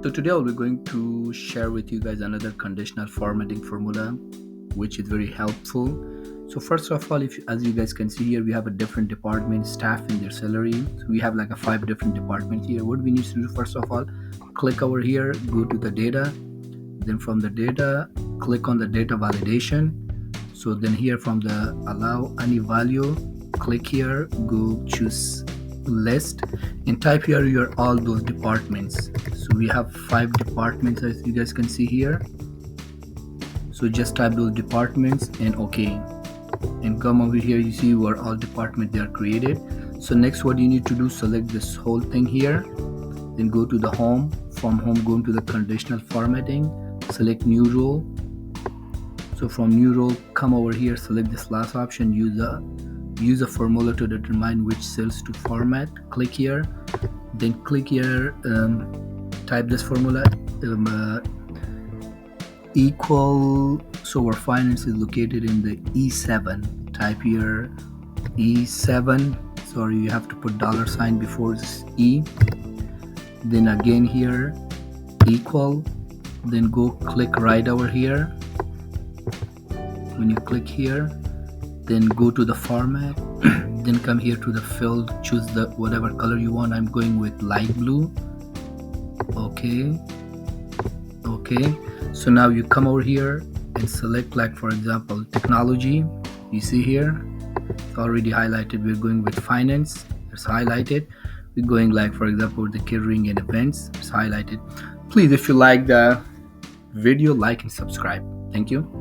So today I'll be going to share with you guys another conditional formatting formula, which is very helpful. So first of all, as you guys can see here, we have a different department staff in their salary. So we have like a 5 different departments here. What we need to do first of all, click over here, go to the data, then from the data, click on the data validation. So then here from the allow any value, click here, go choose list and type here your all those departments. So we have 5 departments as you guys can see here. So just type those departments and okay, and come over here. You see where all departments they are created. So next what you need to do, select this whole thing here, then go to the home. From home, go into the conditional formatting, select new role. So from new role, come over here, select this last option, use a formula to determine which cells to format. Click here, then click here, type this formula, equal. So our finance is located in the E7. Type here E7. Sorry, you have to put $sign before this E. Then again here equal, then go click right over here. When you click here, then go to the format, then come here to the field, choose the whatever color you want. I'm going with light blue. Okay, so now you come over here and select, like for example, technology. You see here it's already highlighted. We're going with finance, it's highlighted. We're going like for example the catering and events, it's highlighted. Please, if you like the video, like and subscribe. Thank you.